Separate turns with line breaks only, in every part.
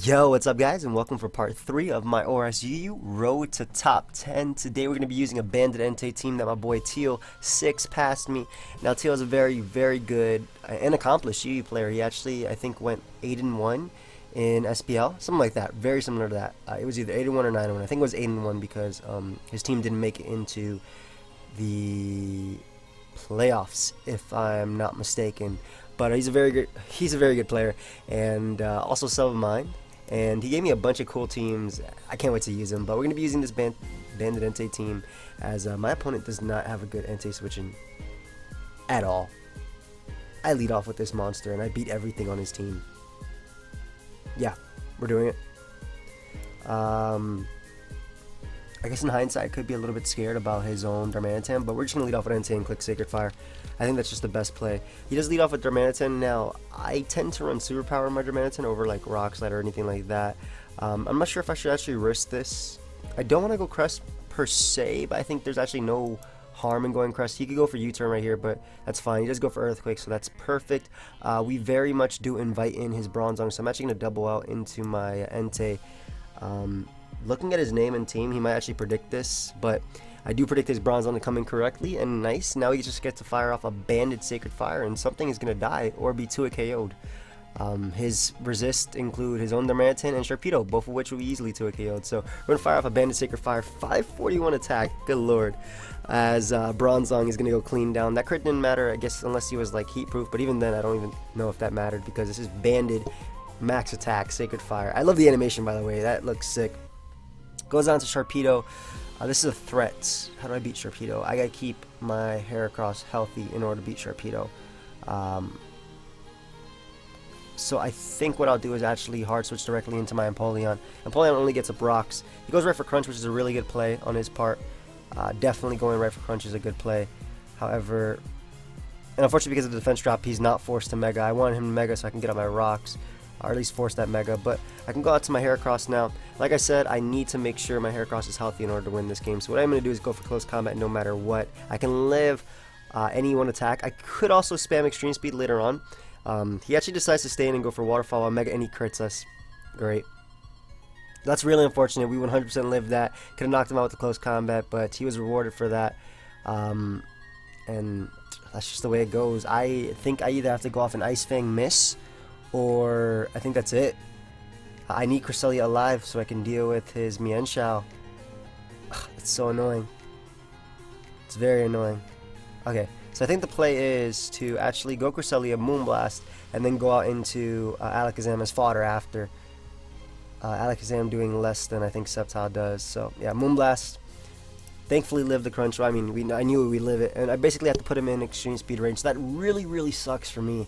Yo, what's up guys, and welcome for part 3 of my ORAS UU Road to Top 10. Today we're going to be using a banded Entei team that my boy Teal 6 passed me. Now Teal is a very good and accomplished UU player. He actually, I think, went 8-1 in SPL, something like that, very similar to that. It was either 8-1 or 9-1. I think it was 8-1 because his team didn't make it into the playoffs, if I'm not mistaken. But he's a very good player, and also sub of mine. And he gave me a bunch of cool teams. I can't wait to use them. But we're gonna be using this banded Entei team, as my opponent does not have a good Entei switching at all. I lead off with this monster, and I beat everything on his team. Yeah, we're doing it. I guess in hindsight, I could be a little bit scared about his own Darmanitan, but we're just going to lead off with Entei and click Sacred Fire. I think that's just the best play. He does lead off with Darmanitan. Now, I tend to run Superpower in my Darmanitan over like Rock Slide or anything like that. I'm not sure if I should actually risk this. I don't want to go Crest per se, but I think there's actually no harm in going Crest. He could go for U-turn right here, but that's fine. He does go for Earthquake, so that's perfect. We very much do invite in his Bronzong, so I'm actually going to double out into my Entei. Looking at his name and team, he might actually predict this, but I do predict his Bronzong to come in correctly, and nice. Now he just gets to fire off a banded Sacred Fire, and something is going to die or be 2-hit KO'd. His resist include his own Darmanitan and Sharpedo, both of which will be easily 2-hit KO'd. So we're going to fire off a banded Sacred Fire, 541 attack, good lord, as Bronzong is going to go clean down. That crit didn't matter, I guess, unless he was like heat proof, but even then I don't even know if that mattered, because this is banded max attack Sacred Fire. I love the animation, by the way, that looks sick. Goes on to Sharpedo. This is a threat. How do I beat Sharpedo? I gotta keep my Heracross healthy in order to beat Sharpedo. So I think what I'll do is actually hard switch directly into my Empoleon. Empoleon only gets up rocks. He goes right for Crunch, which is a really good play on his part. Definitely going right for Crunch is a good play. However, and unfortunately because of the defense drop, he's not forced to Mega. I wanted him to Mega so I can get up my rocks, or at least force that Mega, but I can go out to my Heracross now. Like I said, I need to make sure my Heracross is healthy in order to win this game, so what I'm going to do is go for close combat no matter what. I can live any one attack. I could also spam Extreme Speed later on. He actually decides to stay in and go for Waterfall while Mega, and he crits us. Great. That's really unfortunate. We 100% lived that. Could have knocked him out with the close combat, but he was rewarded for that. And that's just the way it goes. I think I either have to go off an Ice Fang miss, or I think that's it. I need Cresselia alive so I can deal with his Mienshao. It's so annoying. It's very annoying. Okay, so I think the play is to actually go Cresselia, Moonblast, and then go out into Alakazam as fodder after. Alakazam doing less than I think Sceptile does. So yeah, Moonblast. Thankfully lived the crunch. I mean, I knew we'd live it, and I basically had to put him in extreme speed range. That really sucks for me.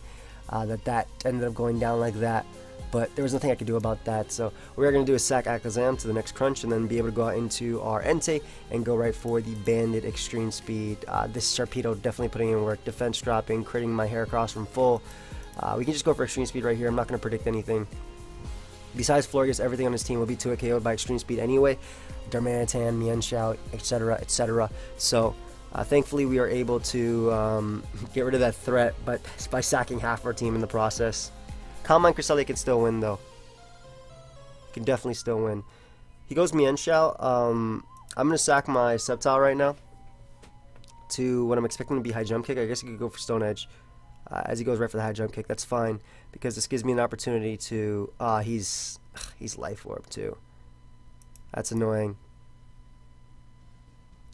That ended up going down like that, but there was nothing I could do about that. So what we're going to do is sack Alakazam to the next crunch, and then be able to go out into our Entei and go right for the banded extreme speed. This Sharpedo definitely putting in work, defense dropping, critting my Heracross from full. We can just go for extreme speed right here. I'm not going to predict anything. Besides Florius, everything on his team will be 2-hit KO'd by extreme speed anyway. Darmanitan, Mienshao, etc. So thankfully we are able to get rid of that threat, but by sacking half our team in the process. Calm Mind Cresselia can still win though. Can definitely still win. He goes Mienshao. I'm going to sack my Sceptile right now to what I'm expecting to be high jump kick. I guess he could go for Stone Edge. As he goes right for the high jump kick, that's fine, because this gives me an opportunity to he's Life Orb too. That's annoying.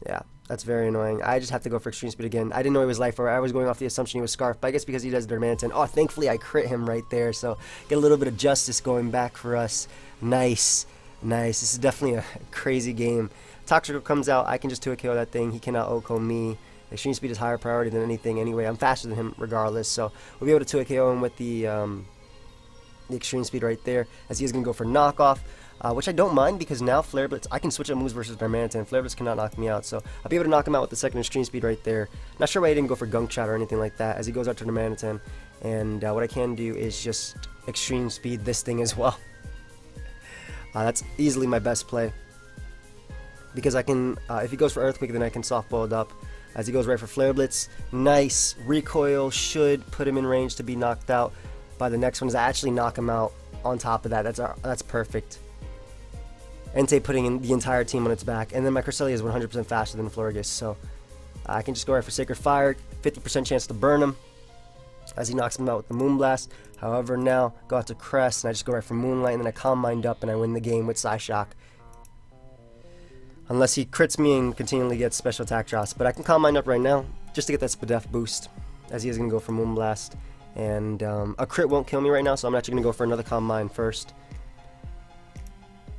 Yeah, that's very annoying. I just have to go for extreme speed again. I didn't know he was Life Orb. I was going off the assumption he was Scarf, but I guess because he does Darmanitan. Oh, thankfully I crit him right there, so get a little bit of justice going back for us. Nice. This is definitely a crazy game. Toxic comes out, I can just 2-hit KO that thing. He cannot OHKO me. Extreme speed is higher priority than anything anyway. I'm faster than him regardless, so we'll be able to 2-hit KO him with the extreme speed right there, as he is going to go for knockoff, which I don't mind, because now Flare Blitz, I can switch up moves versus Darmanitan. Flare Blitz cannot knock me out, so I'll be able to knock him out with the second extreme speed right there. Not sure why he didn't go for Gunk Shot or anything like that, as he goes out to Darmanitan, and what I can do is just extreme speed this thing as well. That's easily my best play, because I can, if he goes for Earthquake, then I can softball it up. As he goes right for Flare Blitz, nice recoil, should put him in range to be knocked out by the next one. Does actually knock him out on top of that. That's perfect. Entei putting in the entire team on its back. And then my Cresselia is 100% faster than Florges, so I can just go right for Sacred Fire. 50% chance to burn him as he knocks him out with the Moonblast. However, now go out to Crest, and I just go right for Moonlight, and then I Calm Mind up, and I win the game with Psyshock. Unless he crits me and continually gets special attack drops. But I can Calm Mind up right now, just to get that Spadef boost, as he is going to go for Moonblast. And a crit won't kill me right now, so I'm actually going to go for another Calm Mind first.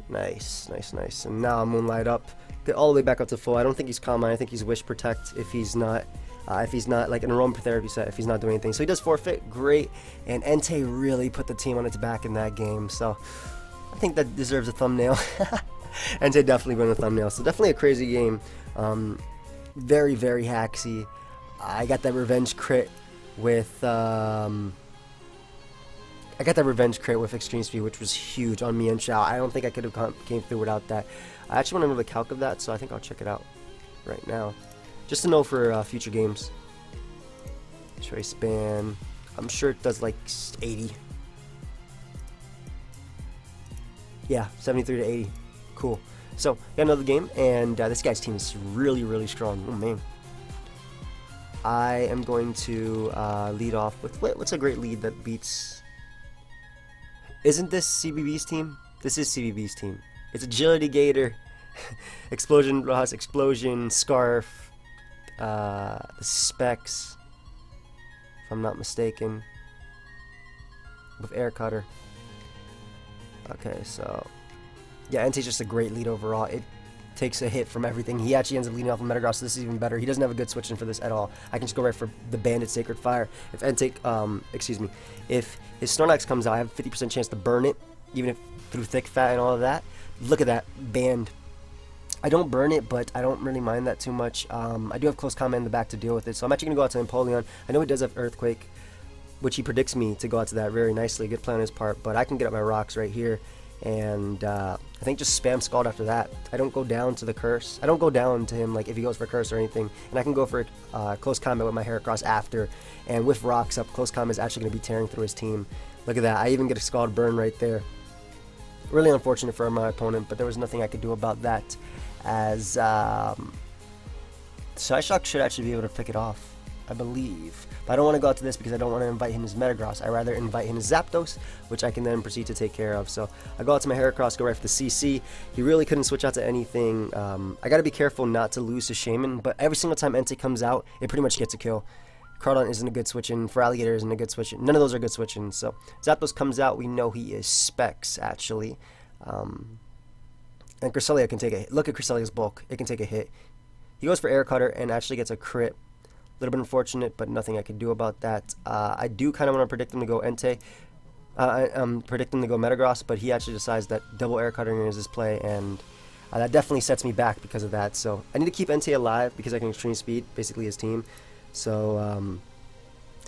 Nice, nice, nice. And now Moonlight up. Get all the way back up to full. I don't think he's Calm Mind. I think he's Wish Protect if he's not like an aromatherapy set, if he's not doing anything. So he does forfeit, great. And Entei really put the team on its back in that game. So I think that deserves a thumbnail. Entei definitely won the thumbnail. So definitely a crazy game. Very, very hacksy. I got that revenge crit with Extreme Speed, which was huge on me and Shao. I don't think I could have came through without that. I actually want to know the calc of that, so I think I'll check it out right now, just to know for future games. Choice span. I'm sure it does like 80. Yeah, 73 to 80. Cool. So got another game, and this guy's team is really, really strong. Oh man. I am going to lead off with what's a great lead that beats. Isn't this CBB's team? This is CBB's team. It's Agility Gator, Explosion Rojas, Explosion, Scarf, the Specs, if I'm not mistaken, with Air Cutter. Okay, so yeah, Entei's just a great lead overall. It takes a hit from everything. He actually ends up leading off of Metagross, so this is even better. He doesn't have a good switch in for this at all. I can just go right for the Bandit Sacred Fire. If Entei, if his Snorlax comes out, I have a 50% chance to burn it, even if through Thick Fat and all of that. Look at that band. I don't burn it, but I don't really mind that too much. I do have Close Combat in the back to deal with it, so I'm actually going to go out to Empoleon. I know he does have Earthquake, which he predicts me to go out to that very nicely. Good play on his part, but I can get up my rocks right here, and I think just spam Scald after that. I don't go down to the Curse. I don't go down to him like if he goes for Curse or anything, and I can go for Close Combat with my Heracross after, and with rocks up, Close Combat is actually going to be tearing through his team. Look at that. I even get a Scald burn right there. Really unfortunate for my opponent, but there was nothing I could do about that, as Psyshock should actually be able to pick it off, I believe. But I don't want to go out to this because I don't want to invite him his Metagross. I rather invite him his Zapdos, which I can then proceed to take care of. So I go out to my Heracross, go right for the CC. He really couldn't switch out to anything. I got to be careful not to lose to Shaman, but every single time Entei comes out, it pretty much gets a kill. Crawdon isn't a good switch-in. For Alligator isn't a good switch-in. None of those are good switch-ins. So Zapdos comes out. We know he is Specs, actually. And Cresselia can take a hit. Look at Cresselia's bulk. It can take a hit. He goes for Air Cutter and actually gets a crit. A little bit unfortunate, but nothing I can do about that. I do kind of want to predict him to go Entei. Predict him to go Metagross, but he actually decides that double Air Cuttering is his play, and that definitely sets me back because of that. So I need to keep Entei alive because I can Extreme Speed, basically his team. So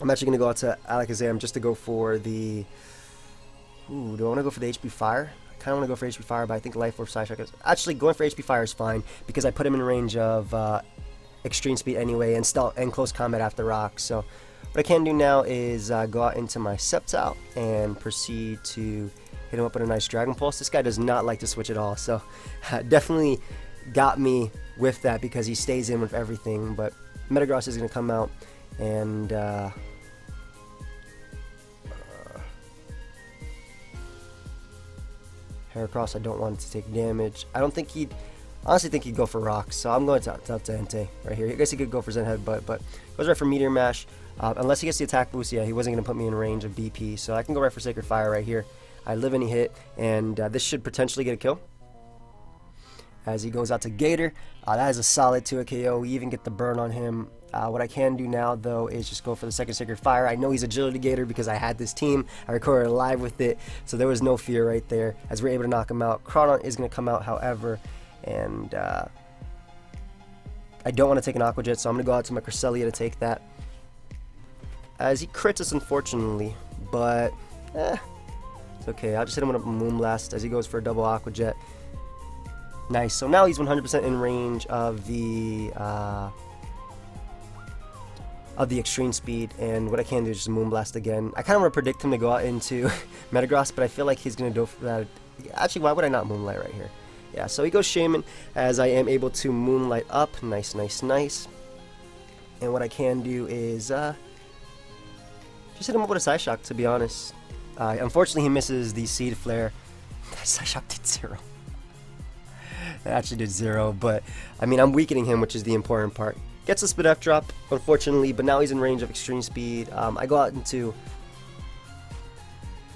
I'm actually going to go out to Alakazam just to go for the... Ooh, do I want to go for the HP Fire? I kind of want to go for HP Fire, but I think Life Orb Psyshock is... Actually, going for HP Fire is fine because I put him in range of Extreme Speed anyway and Close Combat after Rock. So what I can do now is go out into my Sceptile and proceed to hit him up with a nice Dragon Pulse. This guy does not like to switch at all, so definitely got me with that because he stays in with everything, but Metagross is going to come out, and Heracross, I don't want it to take damage. I don't think he'd... Honestly think he'd go for Rocks, so I'm going to Entei right here. I guess he could go for Zen Headbutt, but goes right for Meteor Mash. Unless he gets the attack boost, yeah, he wasn't going to put me in range of DP, so I can go right for Sacred Fire right here. I live any hit, and this should potentially get a kill. As he goes out to Gator. That is a solid 2 KO. We even get the burn on him. What I can do now, though, is just go for the second Sacred Fire. I know he's Agility Gator because I had this team. I recorded live with it, so there was no fear right there as we're able to knock him out. Crawdon is going to come out, however, and I don't want to take an Aqua Jet, so I'm going to go out to my Cresselia to take that. As he crits us, unfortunately, but it's okay. I'll just hit him with a Moonblast as he goes for a double Aqua Jet. Nice. So now he's 100% in range of the of the extreme speed, and what I can do is just Moonblast again. I kind of want to predict him to go out into Metagross, but I feel like he's going to go for that. Actually, why would I not Moonlight right here? Yeah, so he goes Shaman, as I am able to Moonlight up. Nice, nice, nice. And what I can do is just hit him up with a Psy Shock, to be honest. Unfortunately, he misses the Seed Flare. That Psy Shock did 0. It actually did 0, but I mean, I'm weakening him, which is the important part. Gets a Spit F drop, unfortunately, but now he's in range of extreme speed. I go out into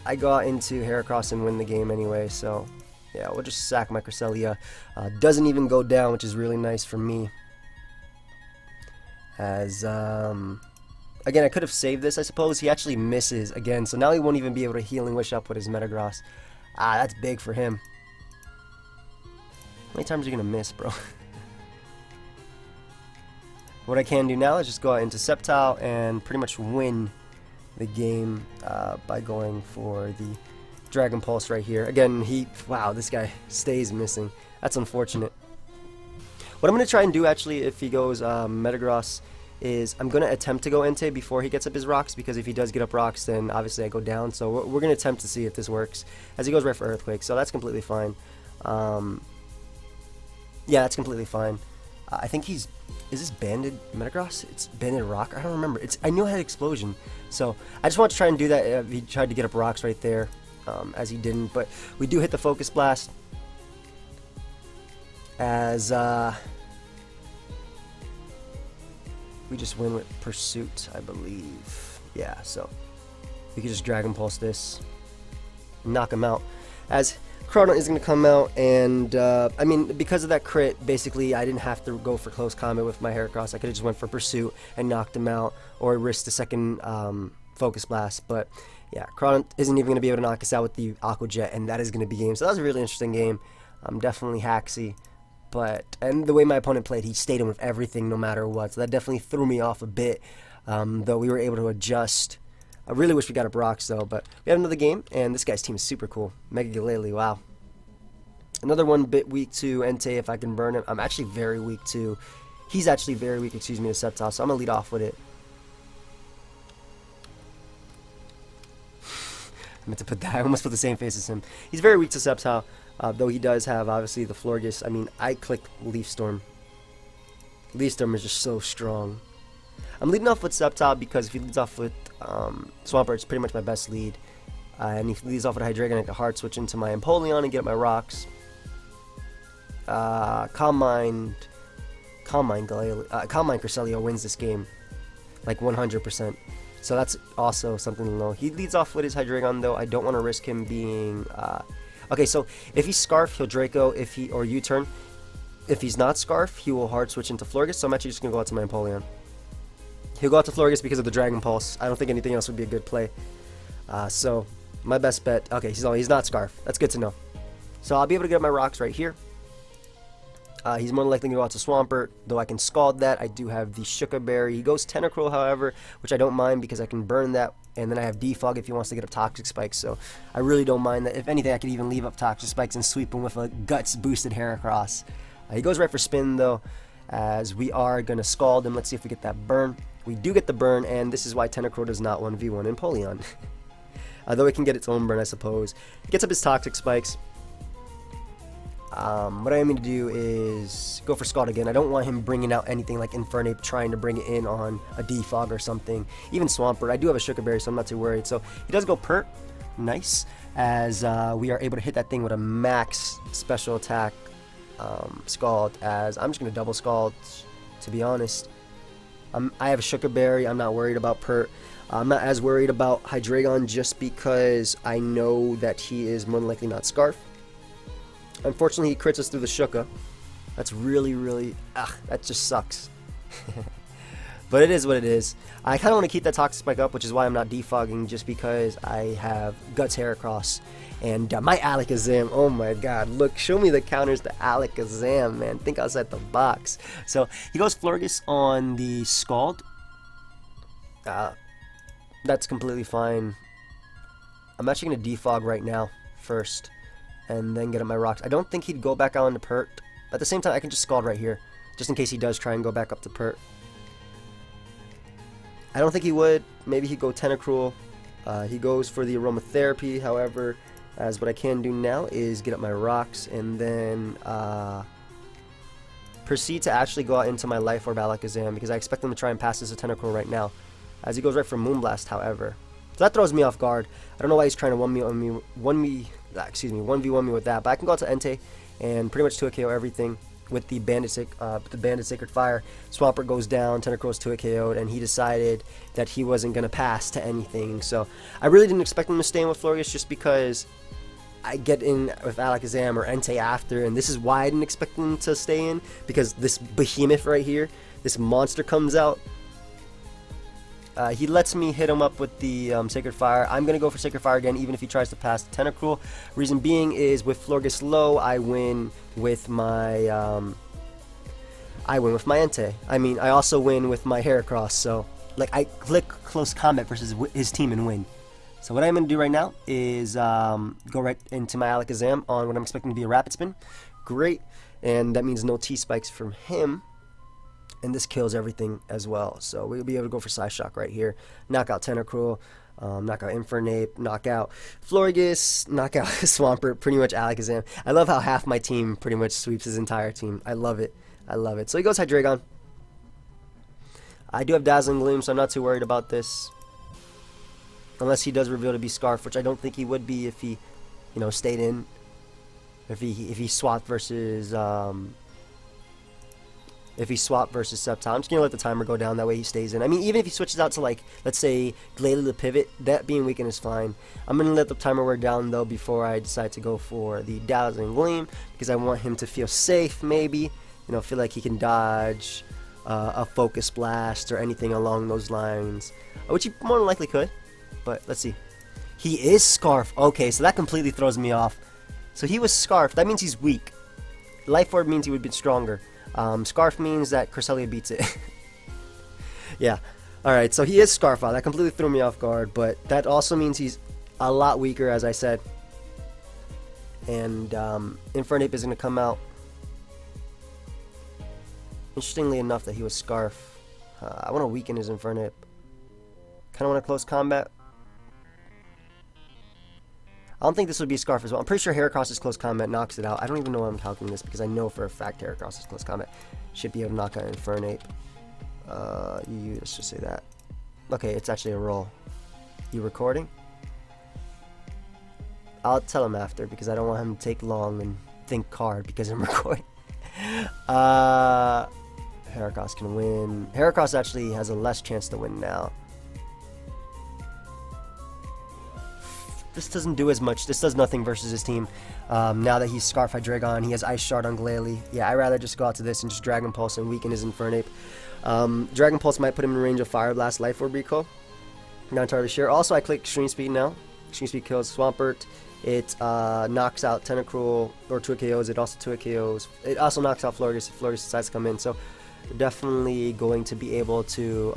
Heracross and win the game anyway, so yeah, we'll just sack my Cresselia. Doesn't even go down, which is really nice for me. As again, I could have saved this, I suppose. He actually misses again, so now he won't even be able to Healing Wish up with his Metagross. That's big for him. How many times are you gonna miss, bro? What I can do now is just go out into Sceptile and pretty much win the game by going for the Dragon Pulse right here. Again, wow, this guy stays missing. That's unfortunate. What I'm going to try and do, actually, if he goes Metagross, is I'm going to attempt to go Entei before he gets up his rocks, because if he does get up rocks, then obviously I go down. So we're going to attempt to see if this works, as he goes right for Earthquake, so that's completely fine. Yeah, that's completely fine. I think is this Banded Metagross? It's Banded Rock? I don't remember. I knew it had Explosion. So I just want to try and do that if he tried to get up rocks right there, as he didn't. But we do hit the Focus Blast, as we just win with Pursuit, I believe. Yeah, so we could just Dragon Pulse this, knock him out. As Crawdaunt is going to come out, and I mean, because of that crit, basically I didn't have to go for close combat with my Heracross. I could have just went for Pursuit and knocked him out, or risked the second Focus Blast. But yeah, Crawdaunt isn't even going to be able to knock us out with the Aqua Jet, and that is going to be game. So that was a really interesting game. Definitely hacksy, and the way my opponent played, he stayed in with everything no matter what. So that definitely threw me off a bit, though we were able to adjust. I really wish we got up rocks though, but we have another game, and this guy's team is super cool. Mega Glalie, wow. Another one bit weak to Entei if I can burn him. I'm actually very weak to, he's actually very weak, excuse me, to Sceptile, so I'm going to lead off with it. I meant to put that, I almost put the same face as him. He's very weak to Sceptile, though he does have obviously the Florges. I mean, I clicked Leaf Storm. Leaf Storm is just so strong. I'm leading off with Sceptile because if he leads off with Swampert, it's pretty much my best lead. And if he leads off with Hydreigon, I can hard switch into my Empoleon and get my rocks. Calm Mind Cresselia wins this game, like 100%. So that's also something to know. He leads off with his Hydreigon though. I don't want to risk him being. Okay, so if he's Scarf, he'll Draco. Or U-turn. If he's not Scarf, he will hard switch into Florges. So I'm actually just gonna go out to my Empoleon. He'll go out to Florges because of the Dragon Pulse. I don't think anything else would be a good play. So my best bet. Okay, he's not Scarf. That's good to know. So I'll be able to get my rocks right here. He's more than likely going to go out to Swampert, though I can Scald that. I do have the Shuka Berry. He goes Tentacruel, however, which I don't mind because I can burn that. And then I have Defog if he wants to get up Toxic Spikes. So I really don't mind that. If anything, I could even leave up Toxic Spikes and sweep him with a Guts boosted Heracross. He goes right for Spin, though, as we are going to Scald him. Let's see if we get that burn. We do get the burn, and this is why Tentacruel does not 1v1 Empoleon. Though it can get its own burn, I suppose. It gets up his Toxic Spikes. What I am going to do is go for Scald again. I don't want him bringing out anything like Infernape, trying to bring it in on a Defog or something. Even Swampert. I do have a Shuka Berry, so I'm not too worried. So he does go Pert. Nice. As we are able to hit that thing with a max special attack Scald. As I'm just going to double Scald, to be honest. I have a Shuka Berry. I'm not worried about Pert. I'm not as worried about Hydreigon just because I know that he is more than likely not Scarf. Unfortunately, he crits us through the Shuka. That's really, that just sucks. But it is what it is. I kind of want to keep that Toxic Spike up, which is why I'm not defogging, just because I have Guts Heracross. And my Alakazam, oh my god, look, show me the counters to Alakazam, man. Think outside the box. So, he goes Florges on the Scald. That's completely fine. I'm actually going to defog right now, first. And then get up my rocks. I don't think he'd go back out into Pert. At the same time, I can just Scald right here, just in case he does try and go back up to Pert. I don't think he would. Maybe he'd go Tentacruel. He goes for the Aromatherapy. However, as what I can do now is get up my rocks and then proceed to actually go out into my Life Orb Alakazam, because I expect him to try and pass this to Tentacruel right now, as he goes right for Moonblast. However, so that throws me off guard. I don't know why he's trying to 1v1 me with that, but I can go out to Entei and pretty much 2-KO everything with the Bandit Sacred Fire. Swampert goes down, Tentacruel's 2-KO'd, and he decided that he wasn't going to pass to anything. So I really didn't expect him to stay in with Florius, just because I get in with Alakazam or Entei after, and this is why I didn't expect him to stay in, because this behemoth right here, this monster comes out. He lets me hit him up with the Sacred Fire. I'm going to go for Sacred Fire again, even if he tries to pass Tentacruel. Reason being is with Florges low, I win with my Entei. I mean, I also win with my Heracross, so like I click close combat versus his team and win. So what I'm going to do right now is go right into my Alakazam on what I'm expecting to be a Rapid Spin. Great, and that means no T-Spikes from him. And this kills everything as well. So we'll be able to go for Psyshock right here. Knock out Tentacruel, knock out Infernape, knock out Florges, knock out Swampert, pretty much Alakazam. I love how half my team pretty much sweeps his entire team. I love it. I love it. So he goes Hydreigon. I do have Dazzling Gleam, so I'm not too worried about this. Unless he does reveal to be Scarf, which I don't think he would be if he, you know, stayed in. If he swapped versus Sceptile. I'm just gonna let the timer go down, that way he stays in. I mean, even if he switches out to, like, let's say Glalie the Pivot, that being weakened is fine. I'm gonna let the timer wear down though before I decide to go for the Dazzling Gleam, because I want him to feel safe, maybe, you know, feel like he can dodge a Focus Blast or anything along those lines, which he more than likely could. But let's see. He is Scarf. Okay, so that completely throws me off. So he was Scarf. That means he's weak. Life Orb means he would be stronger. Scarf means that Cresselia beats it. Yeah. Alright, so he is Scarf out. That completely threw me off guard, but that also means he's a lot weaker, as I said. And Infernape is going to come out. Interestingly enough that he was Scarf. I want to weaken his Infernape. Kind of want to close combat. I don't think this would be Scarf as well. I'm pretty sure Heracross's close combat knocks it out. I don't even know why I'm calculating this, because I know for a fact Heracross's close combat should be able to knock out Infernape. Let's just say that. Okay, it's actually a roll. You recording? I'll tell him after, because I don't want him to take long and think hard because I'm recording. Heracross can win. Heracross actually has a less chance to win now. This doesn't do as much. This does nothing versus his team. Now that he's Scarf Hydreigon, he has Ice Shard on Glalie. Yeah, I'd rather just go out to this and just Dragon Pulse and weaken his Infernape. Dragon Pulse might put him in range of Fire Blast, Life Orb Recall. Not entirely sure. Also, I click Extreme Speed now. Extreme Speed kills Swampert. It knocks out Tentacruel, or 2-KOs. It also 2-KOs. It also knocks out Florges if Florges decides to come in. So, definitely going to be able to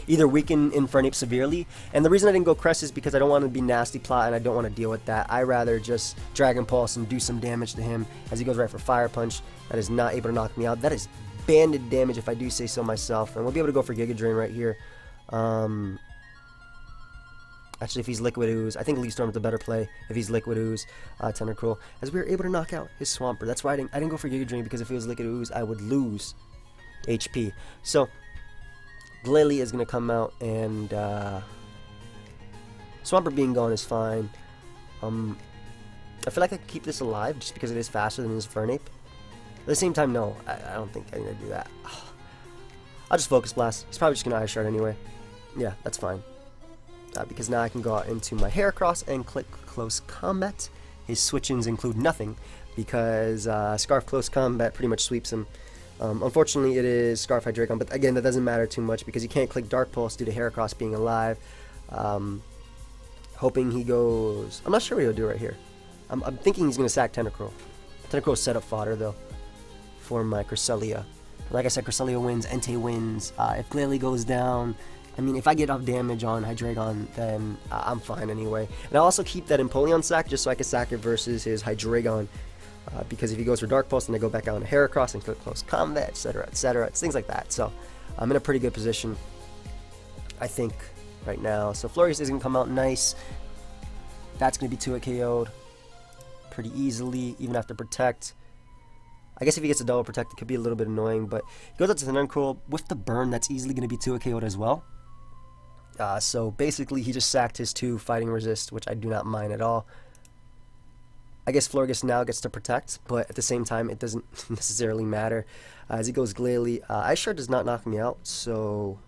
either weaken Infernape severely. And the reason I didn't go Crest is because I don't want to be nasty plot and I don't want to deal with that. I rather just Dragon Pulse and do some damage to him as he goes right for Fire Punch. That is not able to knock me out. That is banded damage if I do say so myself. And we'll be able to go for Giga Drain right here. Actually, if he's Liquid Ooze, I think Leaf Storm's the better play. If he's Liquid Ooze, Tentacruel, as we were able to knock out his Swampert. That's why I didn't go for Giga Drain, because if it was Liquid Ooze, I would lose HP. So Glalie is going to come out, and Swampert being gone is fine. I feel like I could keep this alive just because it is faster than his Infernape. At the same time, no, I don't think I need to do that. I'll just Focus Blast. He's probably just going to Ice Shard anyway. Yeah, that's fine. Because now I can go out into my Heracross and click Close Combat. His switch-ins include nothing, because Scarf Close Combat pretty much sweeps him. Unfortunately, it is Scarf Hydreigon, but again, that doesn't matter too much because you can't click Dark Pulse due to Heracross being alive. Hoping he goes... I'm not sure what he'll do right here. I'm thinking he's going to sack Tentacruel. Tentacruel's set up fodder, though, for my Cresselia. Like I said, Cresselia wins, Entei wins. If Glalie goes down... I mean, if I get off damage on Hydreigon, then I'm fine anyway. And I'll also keep that Empoleon sack just so I can sack it versus his Hydreigon. Because if he goes for Dark Pulse, then I go back out into Heracross and click Close Combat, etc., etc. It's things like that. So I'm in a pretty good position, I think, right now. So Florges is going to come out nice. That's going to be 2-hit KO'd pretty easily, even after Protect. I guess if he gets a double Protect, it could be a little bit annoying, but he goes out to the Nuncool with the burn. That's easily going to be 2-hit KO'd as well. So basically, he just sacked his 2 Fighting Resist, which I do not mind at all. I guess Florges now gets to Protect, but at the same time, it doesn't necessarily matter. As he goes Glalie, Ice Shard does not knock me out, so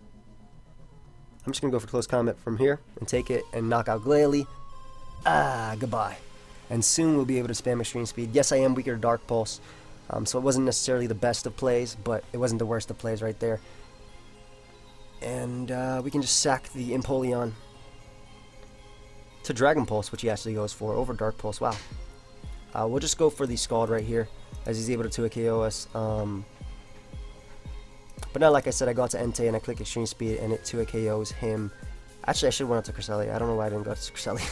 I'm just going to go for Close Combat from here and take it and knock out Glalie. Goodbye. And soon we'll be able to spam Extreme Speed. Yes, I am weaker to Dark Pulse, so it wasn't necessarily the best of plays, but it wasn't the worst of plays right there. And we can just sack the Empoleon to Dragon Pulse, which he actually goes for, over Dark Pulse. Wow. We'll just go for the Scald right here, as he's able to 2-hit KO us. But now, like I said, I go out to Entei and I click Extreme Speed, and it 2-hit KOs him. Actually, I should have went out to Cresselia. I don't know why I didn't go to Cresselia.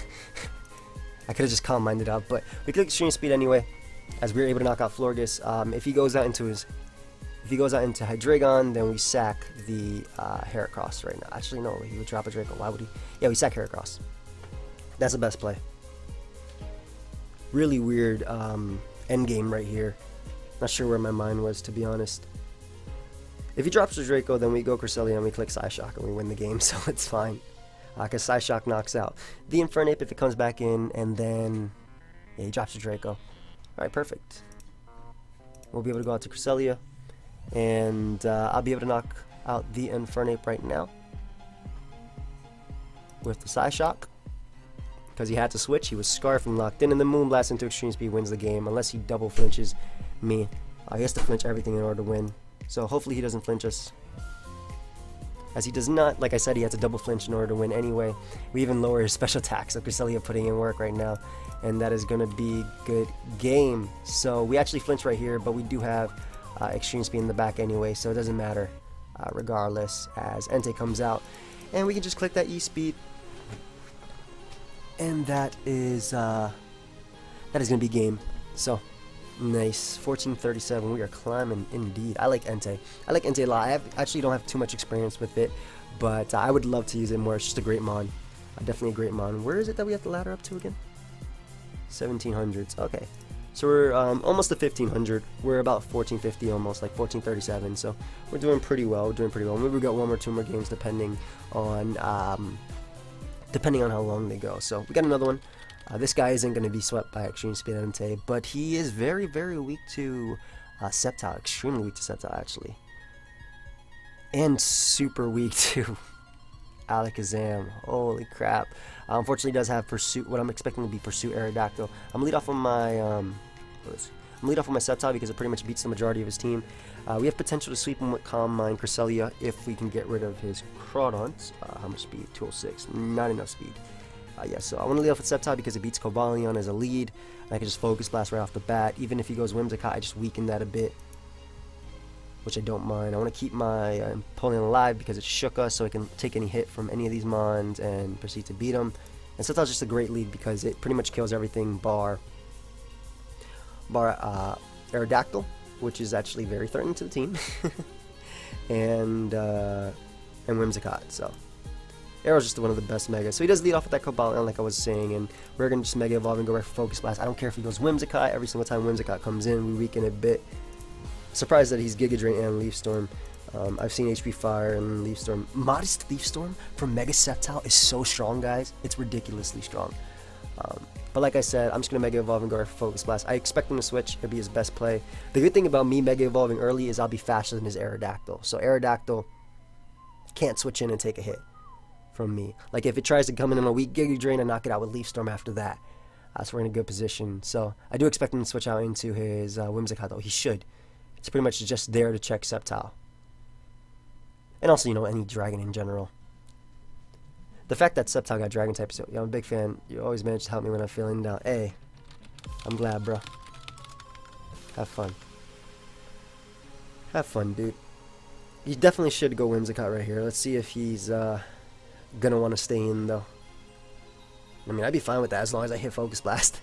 I could have just calm minded up, but we click Extreme Speed anyway, as we were able to knock out Florges. If he goes out into Hydreigon, then we sack the Heracross right now. Actually, no, he would drop a Draco. Why would he? Yeah, we sack Heracross. That's the best play. Really weird endgame right here. Not sure where my mind was, to be honest. If he drops the Draco, then we go Cresselia and we click Psyshock and we win the game, so it's fine. Because Psyshock knocks out the Infernape if it comes back in, and then yeah, he drops the Draco. Alright, perfect. We'll be able to go out to Cresselia, and I'll be able to knock out the Infernape right now with the Psyshock. Because he had to switch, he was Scarf and locked in, and then Moonblast into Extreme Speed wins the game, unless he double flinches me. He has to flinch everything in order to win. So hopefully he doesn't flinch us. As he does not, like I said, he had to double flinch in order to win anyway. We even lower his special attack, so Cresselia putting in work right now. And that is going to be good game. So we actually flinch right here, but we do have Extreme Speed in the back anyway, so it doesn't matter regardless, as Entei comes out. And we can just click that E-Speed. And that is going to be game. So nice. 1437. We are climbing indeed. I like Entei. I like Entei a lot. I actually don't have too much experience with it, but I would love to use it more. It's just a great mon. Definitely a great mon. Where is it that we have to ladder up to again? 1700s. Okay. So we're almost to 1500. We're about 1450 almost, like 1437. So we're doing pretty well. We're doing pretty well. Maybe we got 1 or 2 more games depending on how long they go. So we got another one. This guy isn't going to be swept by Extreme Speed Entei, but he is very, very weak to Sceptile. Extremely weak to Sceptile, actually. And super weak to Alakazam. Holy crap. Unfortunately, he does have Pursuit, what I'm expecting to be Pursuit Aerodactyl. I'm lead off on my Sceptile because it pretty much beats the majority of his team. We have potential to sweep him with Calm Mind Cresselia if we can get rid of his Crawdons. How much speed? 206. Not enough speed. Yeah, so I want to lead off with Sceptile because it beats Cobalion as a lead. And I can just Focus Blast right off the bat. Even if he goes Whimsicott, I just weaken that a bit, which I don't mind. I want to keep my Empoleon alive because it shook us, so I can take any hit from any of these mons and proceed to beat them. And Sceptile's just a great lead because it pretty much kills everything bar Aerodactyl, which is actually very threatening to the team, and Whimsicott. So Arrow's just one of the best Megas. So he does lead off with that Cobalion, like I was saying, and we're going to just Mega Evolve and go right for Focus Blast. I don't care if he goes Whimsicott. Every single time Whimsicott comes in, we weaken it a bit. Surprised that he's Giga Drain and Leaf Storm. I've seen HP Fire and Leaf Storm. Modest Leaf Storm from Mega Sceptile is so strong, guys. It's ridiculously strong. But like I said, I'm just going to Mega Evolve and go right for Focus Blast. I expect him to switch. It'll be his best play. The good thing about me Mega Evolving early is I'll be faster than his Aerodactyl. So Aerodactyl can't switch in and take a hit from me. Like if it tries to come in on a weak Giga Drain, I knock it out with Leaf Storm after that. So we're in a good position. So I do expect him to switch out into his Whimsicott, though. He should. It's pretty much just there to check Sceptile. And also, you know, any dragon in general. The fact that Sceptile got dragon type, so I'm a big fan. You always manage to help me when I'm feeling down. Hey, I'm glad, bro. Have fun. Have fun, dude. You definitely should go Whimsicott right here. Let's see if he's gonna want to stay in, though. I mean, I'd be fine with that as long as I hit Focus Blast.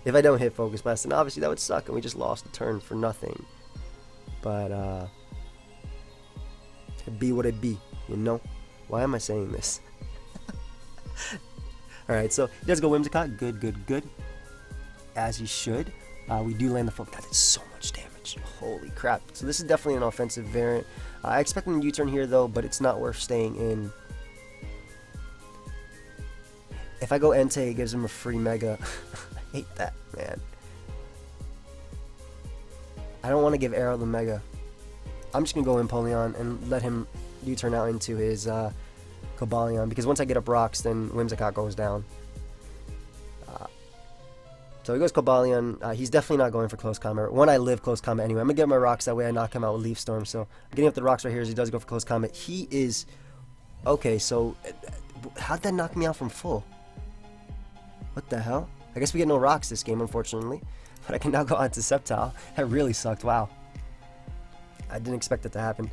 If I don't hit Focus Blast, then obviously that would suck, and we just lost the turn for nothing. But It be what it be, you know? Why am I saying this? Alright, so he does go Whimsicott. Good. As he should. We do land the full. That is so much damage. Holy crap. So this is definitely an offensive variant. I expect him to U-turn here though, but it's not worth staying in. If I go Entei, it gives him a free Mega. I hate that, man. I don't want to give Arrow the Mega. I'm just going to go Empoleon and let him U-turn out into his Cobalion, because once I get up rocks, then Whimsicott goes down. So he goes Cobalion. He's definitely not going for close combat. When I live close combat anyway, I'm going to get my rocks, that way I knock him out with Leaf Storm. So I'm getting up the rocks right here as he does go for close combat. He is... Okay, so how'd that knock me out from full? What the hell? I guess we get no rocks this game, unfortunately. But I can now go on to Sceptile. That really sucked. Wow. I didn't expect it to happen.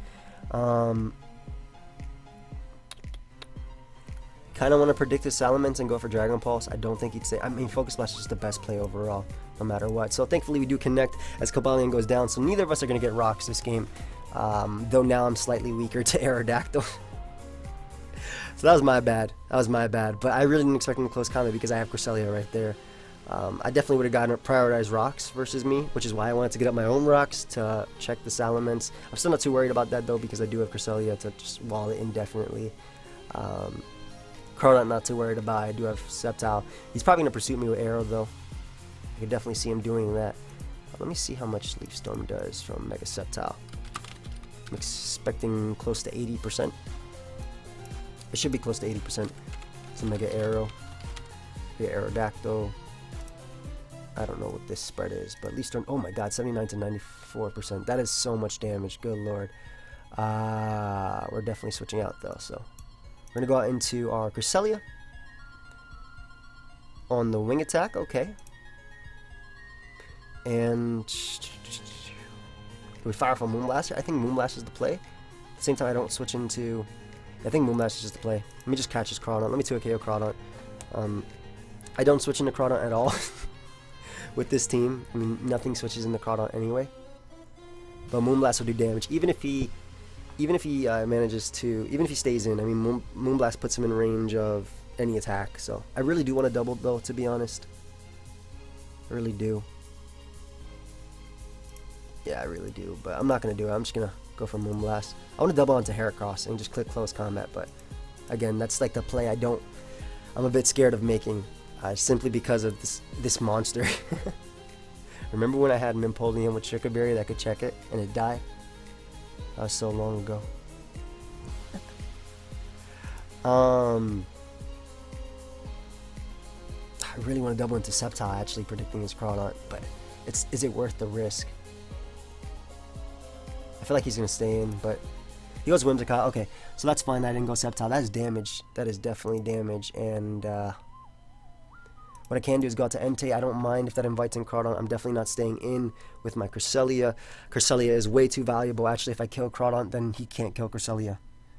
Kind of want to predict his Salamence and go for Dragon Pulse. I don't think he'd say... I mean, Focus Blast is just the best play overall, no matter what. So thankfully we do connect as Cobalion goes down. So neither of us are going to get rocks this game. Though now I'm slightly weaker to Aerodactyl. So that was my bad. But I really didn't expect him to close combat because I have Cresselia right there. I definitely would have gotten prioritized rocks versus me, which is why I wanted to get up my own rocks to check the Salamence. I'm still not too worried about that though, because I do have Cresselia to just wall it indefinitely. Crawdaunt not too worried about. I do have Sceptile. He's probably going to pursue me with Arrow though. I can definitely see him doing that. Let me see how much Leaf Storm does from Mega Sceptile. I'm expecting close to 80%. It should be close to 80%. It's a Mega Arrow. Mega Aerodactyl. I don't know what this spread is, but Leaf Storm. Oh my god, 79 to 94%. That is so much damage. Good lord. We're definitely switching out though, so we're gonna go out into our Cresselia on the wing attack. Okay. And we fire from Moonblast. I think Moonblast is the play. At the same time, I don't switch into... I think Moonblast is just the play. Let me just catch his Crawdaunt. Let me 2KO Crawdaunt. I don't switch into Crawdaunt at all with this team. I mean, nothing switches into Crawdaunt anyway. But Moonblast will do damage. Even if he manages to... Even if he stays in, I mean, Moonblast puts him in range of any attack. So I really do want to double, though, to be honest. I really do. Yeah, I really do, but I'm not going to do it. I'm just going to go for Moonblast. I want to double onto Heracross and just click close combat, but again, that's like the play I'm a bit scared of making, simply because of this monster. Remember when I had an Empoleon with Sugar Berry that could check it and it died? That was so long ago. I really want to double into Sceptile, actually predicting his Crawdaunt, but is it worth the risk? I feel like he's going to stay in, but he goes Whimsicott. Okay, so that's fine. I didn't go Sceptile. That is damage. That is definitely damage. And what I can do is go out to Entei. I don't mind if that invites in Crawdaunt. I'm definitely not staying in with my Cresselia. Cresselia is way too valuable. Actually, if I kill Crawdaunt, then he can't kill Cresselia.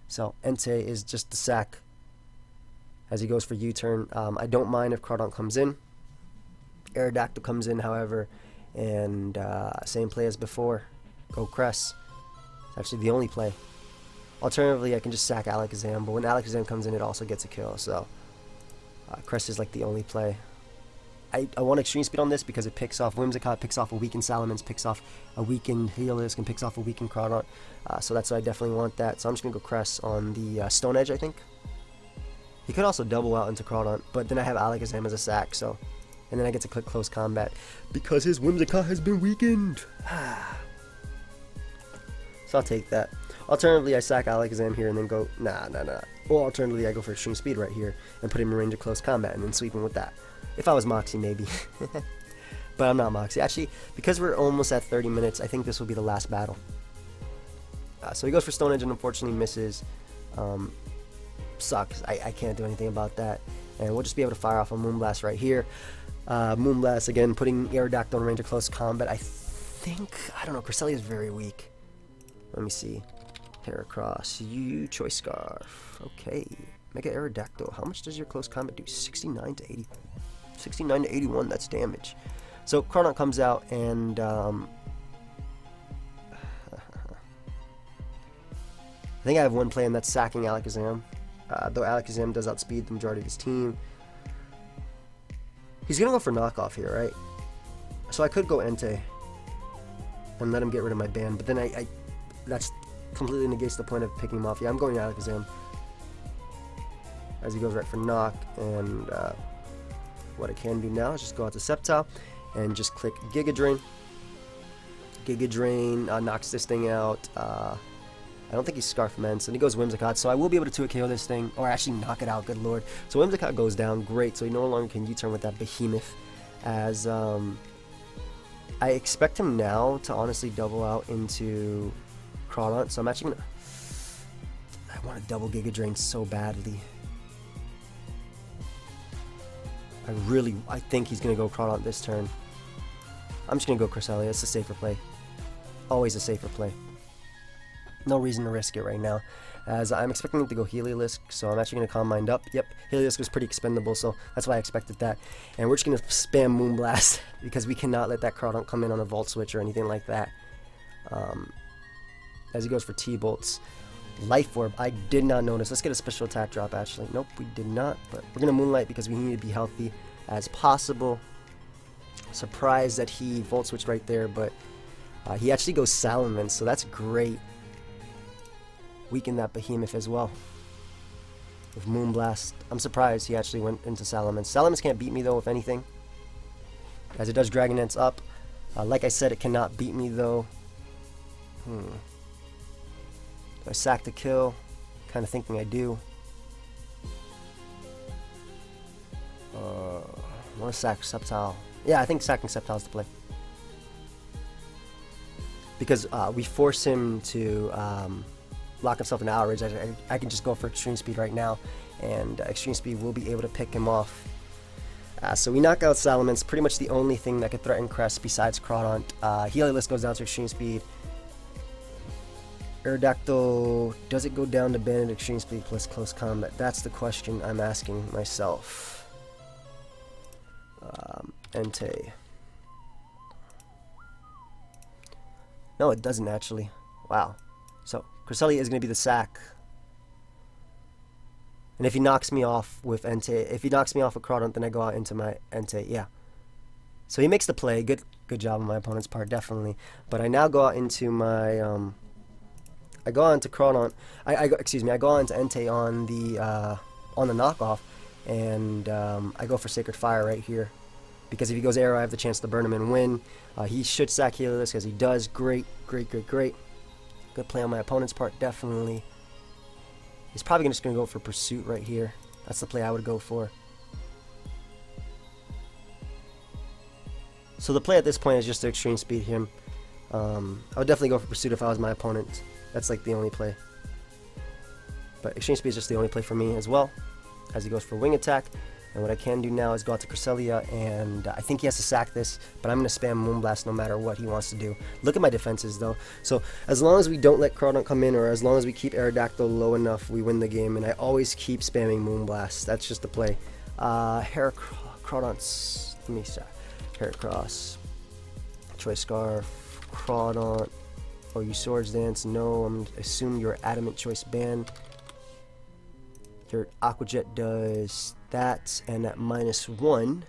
So Entei is just the sack as he goes for U-turn. I don't mind if Crawdaunt comes in. Aerodactyl comes in, however, and same play as before. Go Cress. Actually the only play. Alternatively, I can just sack Alakazam, but when Alakazam comes in, it also gets a kill, so Crest is like the only play. I want Extreme Speed on this because it picks off Whimsicott, picks off a weakened Salamence, picks off a weakened Heliolisk, and picks off a weakened Crawdaunt, so that's why I definitely want that. So I'm just going to go Crest on the Stone Edge, I think. He could also double out into Crawdaunt, but then I have Alakazam as a sack, so... And then I get to click Close Combat because his Whimsicott has been weakened. So I'll take that. Alternatively, I sack Alakazam here and then go, nah. Or alternatively, I go for Extreme Speed right here and put him in range of Close Combat and then sweep him with that. If I was Moxie, maybe. But I'm not Moxie. Actually, because we're almost at 30 minutes, I think this will be the last battle. So he goes for Stone Edge and unfortunately misses. Sucks. I can't do anything about that. And we'll just be able to fire off a Moonblast right here. Moonblast, again, putting Aerodactyl in range of Close Combat. I don't know, Cresselia is very weak. Let me see. Heracross, UU, Choice Scarf. Okay. Mega Aerodactyl. How much does your Close Combat do? 69 to 80. 69 to 81, that's damage. So Crawdaunt comes out and think I have one play, and that's sacking Alakazam. Though Alakazam does outspeed the majority of his team. He's going to go for knockoff here, right? So I could go Entei and let him get rid of my ban, but then that's completely negates the point of picking him off. Yeah, I'm going Alakazam as he goes right for knock, and what I can do now is just go out to Sceptile and just click Giga Drain. Giga Drain knocks this thing out. I don't think he's Scarf Immense, and he goes Whimsicott, so I will be able to 2-KO this thing, or actually knock it out, good lord. So Whimsicott goes down, great, so he no longer can U-turn with that Behemoth, as I expect him now to honestly double out into Crawdaunt, so I'm actually gonna... I want to double Giga Drain so badly. I think he's gonna go Crawdaunt this turn. I'm just gonna go Cresselia, it's a safer play. Always a safer play. No reason to risk it right now, as I'm expecting him to go Heliolisk, so I'm actually going to Calm Mind up. Yep, Heliolisk was pretty expendable, so that's why I expected that. And we're just going to spam Moonblast, because we cannot let that Crawdaunt come in on a Volt Switch or anything like that. As he goes for T-Bolts. Life Orb, I did not notice. Let's get a special attack drop, actually. Nope, we did not, but we're going to Moonlight because we need to be healthy as possible. Surprised that he Volt Switched right there, but he actually goes Salamence, so that's great. Weaken that Behemoth as well with Moonblast. I'm surprised he actually went into Salamence. Salamence can't beat me though, if anything, as it does Dragonance up. Like I said, it cannot beat me though. Do I sack to kill? Kind of thinking I do. I want to sack Sceptile. Yeah, I think sacking Sceptile is the play, because we force him to lock himself into Outrage. I can just go for Extreme Speed right now, and Extreme Speed will be able to pick him off. So we knock out Salamence, pretty much the only thing that could threaten Crest besides Crawdaunt. Heliolisk goes down to Extreme Speed. Aerodactyl, does it go down to Banded Extreme Speed plus Close Combat? That's the question I'm asking myself. Entei. No, it doesn't actually. Wow. So Cresselia is going to be the sack. And if he knocks me off with Entei, if he knocks me off with Crawdaunt, then I go out into my Entei. Yeah. So he makes the play. Good job on my opponent's part, definitely. But I now go out into my I go on to Crawdaunt. I go on to Entei on the knockoff, and I go for Sacred Fire right here, because if he goes Arrow, I have the chance to burn him and win. He should sack Heliolisk, as he does. Great. Good play on my opponent's part, definitely. He's probably just going to go for Pursuit right here. That's the play I would go for. So the play at this point is just to Extreme Speed him. I would definitely go for Pursuit if I was my opponent. That's like the only play. But Extreme Speed is just the only play for me as well, as he goes for Wing Attack. And what I can do now is go out to Cresselia, and I think he has to sack this, but I'm going to spam Moonblast no matter what he wants to do. Look at my defenses, though. So as long as we don't let Crawdaunt come in, or as long as we keep Aerodactyl low enough, we win the game, and I always keep spamming Moonblast. That's just the play. Crawdaunt's... Let me start. Heracross. Choice Scarf. Crawdaunt. Oh, you Swords Dance? No, I'm assuming you're Adamant Choice Band. Your Aqua Jet does that, and at -1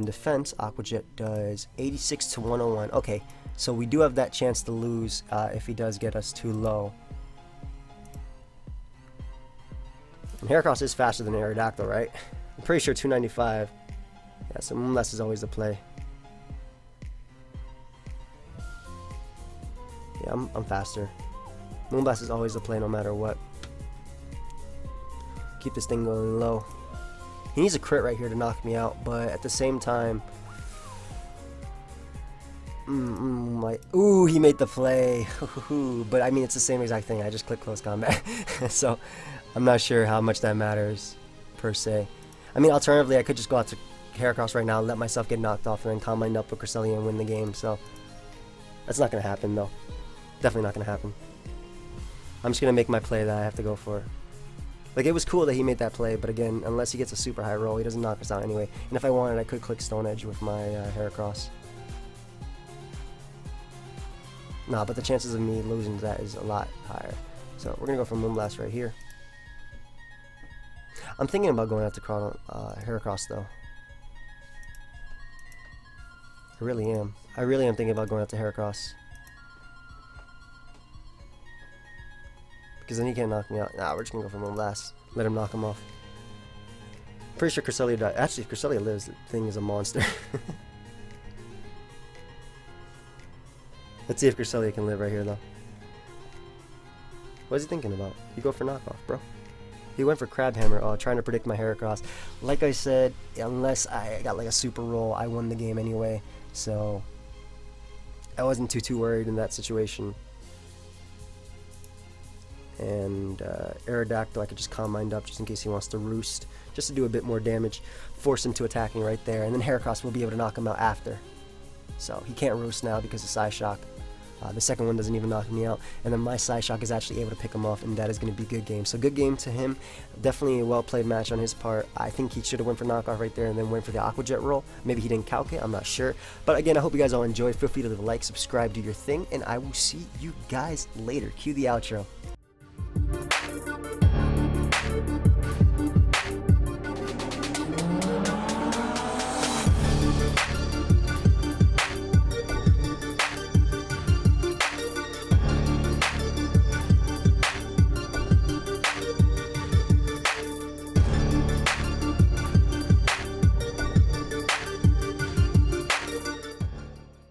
defense, Aqua Jet does 86 to 101. Okay, so we do have that chance to lose if he does get us too low. And Heracross is faster than Aerodactyl, right? I'm pretty sure 295. Yeah, so Moonblast is always the play. Yeah, I'm faster. Moonblast is always the play no matter what. Keep this thing going low. He needs a crit right here to knock me out, but at the same time, ooh, he made the play. But I mean, it's the same exact thing. I just click Close Combat, so I'm not sure how much that matters per se. I mean, alternatively, I could just go out to Heracross right now, let myself get knocked off, and then Calm Mind up with Cresselia and win the game. So that's not gonna happen, though. Definitely not gonna happen. I'm just gonna make my play that I have to go for. Like, it was cool that he made that play, but again, unless he gets a super high roll, he doesn't knock us out anyway. And if I wanted, I could click Stone Edge with my Heracross. Nah, but the chances of me losing to that is a lot higher. So we're going to go for Moonblast right here. I'm thinking about going out to Heracross though. I really am. I really am thinking about going out to Heracross. Because then he can't knock me out. Nah, we're just going to go for Moonblast. Let him knock him off. Pretty sure Cresselia died. Actually, if Cresselia lives, the thing is a monster. Let's see if Cresselia can live right here, though. What is he thinking about? You go for knockoff, bro. He went for Crabhammer, trying to predict my Heracross. Like I said, unless I got like a super roll, I won the game anyway. So I wasn't too worried in that situation. And Aerodactyl, I could just Calm Mind up just in case he wants to roost, just to do a bit more damage, force him to attacking right there, and then Heracross will be able to knock him out after. So he can't roost now because of Psyshock. The second one doesn't even knock me out, and then my Psyshock is actually able to pick him off, and that is going to be a good game. So good game to him. Definitely a well-played match on his part. I think he should have went for knockoff right there and then went for the Aqua Jet roll. Maybe he didn't calc it, I'm not sure. But again, I hope you guys all enjoyed. Feel free to leave a like, subscribe, do your thing, and I will see you guys later. Cue the outro.